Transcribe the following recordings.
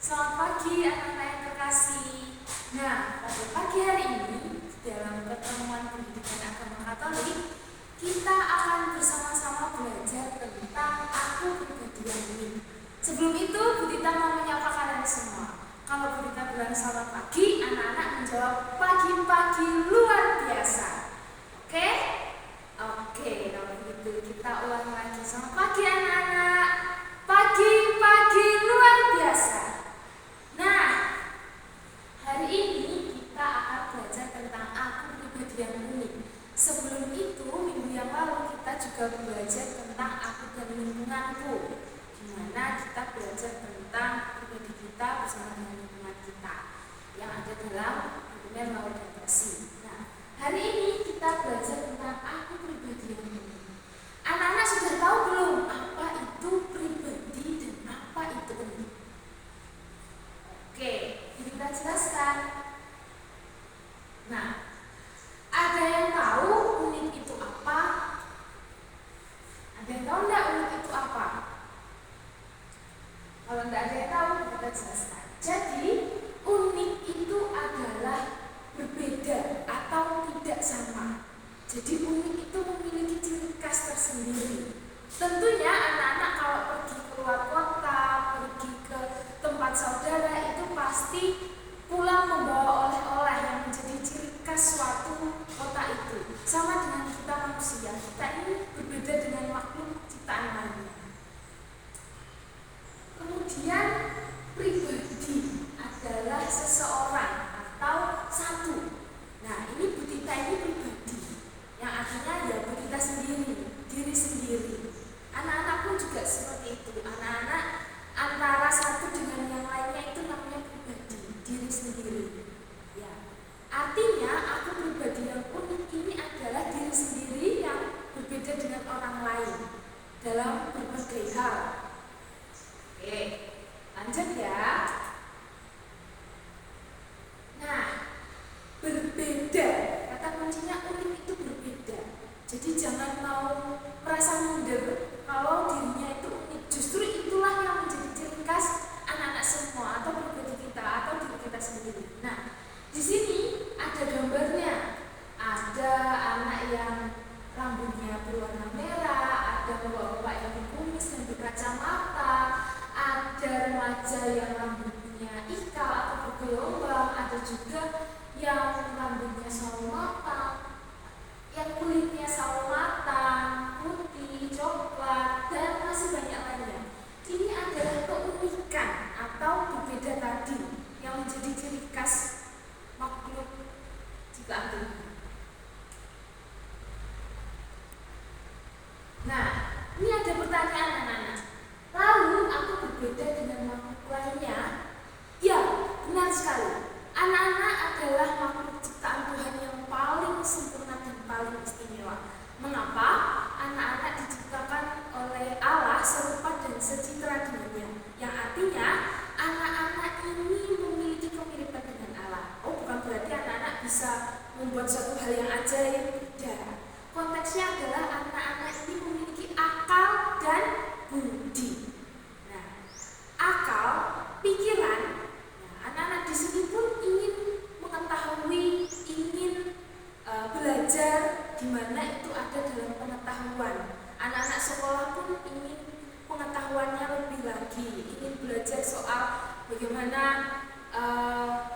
Selamat pagi anak-anak yang terkasih. Nah, pada pagi hari ini dalam pertemuan pendidikan agama Katolik, kita akan bersama-sama belajar tentang aku pribadi yang unik. Sebelum itu, Bu Tita mau menyapa kalian semua. Kalau Bu Tita bilang selamat pagi, anak-anak menjawab pagi-pagi luar biasa. Oke? Oke, kalau begitu kita ulang lagi. Selamat pagi anak-anak. Pagi-pagi luar biasa. Nah, hari ini kita akan belajar tentang aku pribadi yang unik. Sebelum itu, minggu yang lalu kita juga belajar tentang aku dan lingkunganku, di mana kita belajar tentang pribadi kita bersama dengan lingkungan kita yang ada dalam dokumen laudasi. Nah, hari ini kita belajar tentang aku pribadi yang unik. Anak-anak sudah tahu belum apa itu pribadi dan apa itu unik? Oke, kita jelaskan. Nah, ada yang tahu unik itu apa? Ada yang tahu enggak unik itu apa? Kalau enggak ada yang tahu, kita jelaskan. Jadi, unik itu adalah berbeda atau tidak sama. Jadi, unik itu memiliki ciri khas tersendiri. Tentunya anak-anak kalau pergi keluar kota, pergi ke tempat saudara itu pasti pulang membawa oleh-oleh yang menjadi ciri khas suatu kota itu. Sama dengan kita manusia, kita ini berbeda dengan makhluk ciptaan lainnya. Kemudian pribadi adalah seseorang atau satu. Nah, ini Bu Tita ini pribadi, yang artinya ya Bu Tita sendiri, diri sendiri. Anak-anak pun juga seperti itu. Anak-anak antara satu dengan yang lainnya itu namanya pribadi, diri sendiri. Ya. Artinya aku pribadi yang unik ini adalah diri sendiri yang berbeda dengan orang lain dalam berbagai hal. Oke, lanjut ya. Nah, berbeda, kata kuncinya unik itu berbeda. Jadi jangan mau merasa minder kalau dirinya itu unik. Justru itulah yang menjadi ciri khas anak-anak semua atau pribadi kita atau diri kita sendiri. Nah, di sini ada gambarnya. Ada anak yang rambutnya berwarna merah, ada bapak-bapak yang berkumis dan berkacamata, ada remaja yang rambutnya ikal atau bergelombang, ada juga yang rambutnya sawo matang, yang kulitnya sawo matang, putih, coklat, dan masih banyak lainnya. Ini adalah keunikan atau berbeda tadi yang menjadi ciri khas makhluk ciptaan Tuhan. Nah, ini ada pertanyaan anak-anak. Lalu aku berbeda dengan makhluk lainnya? Ya, benar sekali. Anak-anak adalah makhluk ciptaan Tuhan yang paling sempurna dan paling istimewa. Mengapa? Anak-anak diciptakan oleh Allah serupa dan secitra dengannya. Yang artinya anak-anak ini memiliki kemiripan dengan Allah. Oh, bukan berarti anak-anak bisa membuat suatu hal yang ajaib. Tidak. Konteksnya adalah anak-anak ini memiliki akal dan budi. Nah, akal, pikiran. Nah, anak-anak di sini pun ingin mengetahui, ingin belajar di mana itu ada dalam pengetahuan. Anak-anak sekolah pun ingin pengetahuannya lebih lagi, ingin belajar soal bagaimana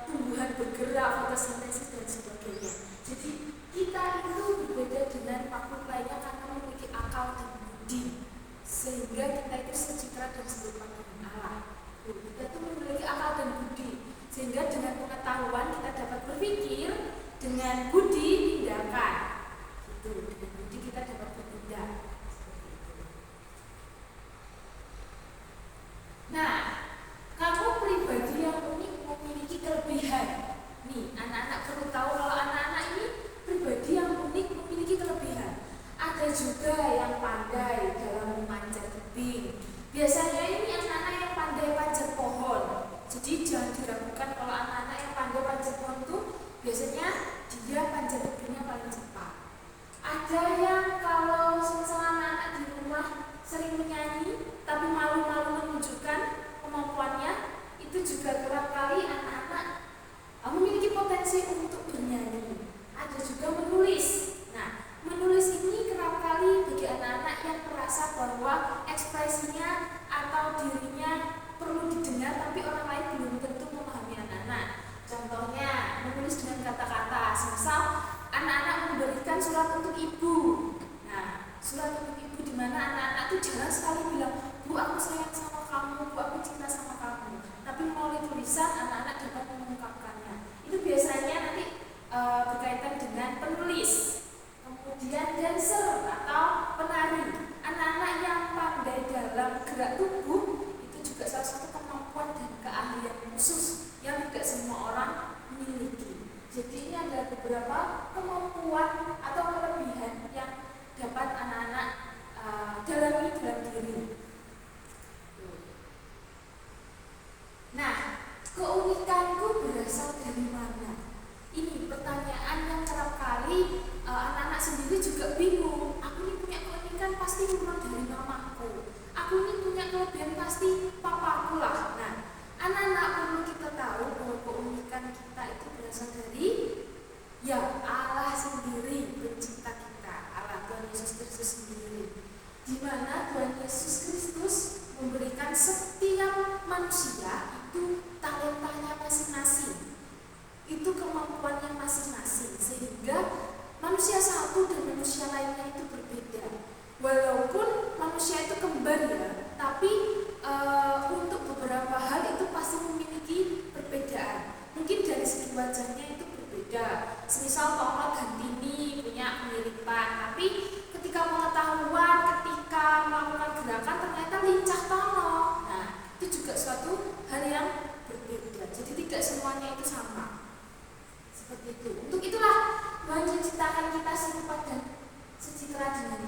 tumbuhan bergerak, fotosintesis dan sebagainya. Jadi kita itu berbeda dengan makhluk lainnya karena memiliki akal dan budi, sehingga kita itu secitra dan serupa dengan Allah. Kita itu memiliki akal dan budi, sehingga dengan pengetahuan kita dapat berpikir, dengan budi tindakan. Gitu. Dengan budi kita dapat bertindak. Nah, kamu pribadi yang unik memiliki kelebihan. Nih, anak-anak perlu tahu kalau anak-anak ini pribadi yang unik memiliki kelebihan. Ada juga yang pandai dalam memanjat tebing. Biasanya ini anak-anak yang pandai panjat pohon. Jadi jangan diragukan kalau anak-anak yang pandai panjat pohon itu biasanya dia pandai tulisan anak-anak dapat mengungkapkannya. Itu biasanya nanti berkaitan dengan penulis, kemudian dancer atau penari. Anak-anak yang pandai dalam gerak tubuh itu juga salah satu kemampuan dan keahlian khusus yang tidak semua orang miliki. Jadi ini ada beberapa kemampuan atau kelebihan yang dapat anak-anak dalami dalam diri. Nah, keunikanku berasal dari mana? Ini pertanyaan yang kerap kali anak-anak sendiri juga bingung. Aku ini punya keunikan pasti memang dari mamaku. Aku ini punya kelebihan pasti papaku lah. Nah, anak-anak perlu kita tahu bahwa keunikan kita itu berasal dari Allah sendiri, pencipta kita, Allah Tuhan Yesus Kristus sendiri. Di mana Tuhan Yesus Kristus memberikan setiap manusia itu talentanya masing-masing, itu kemampuannya masing-masing, sehingga manusia satu dan manusia lainnya itu berbeda. Walaupun manusia itu kembar ya, tapi untuk beberapa hal itu pasti memiliki perbedaan. Mungkin dari segi wajahnya itu berbeda. Semisal Tono dan Tini punya kemiripan, tapi ketika pengetahuan, ketika melakukan gerakan ternyata lincah Tono. Nah, itu juga suatu hal yang berbeda. Jadi tidak semuanya itu sama. Seperti itu. Untuk itulah Tuhan menciptakan kita serupa dan sejahtera dengan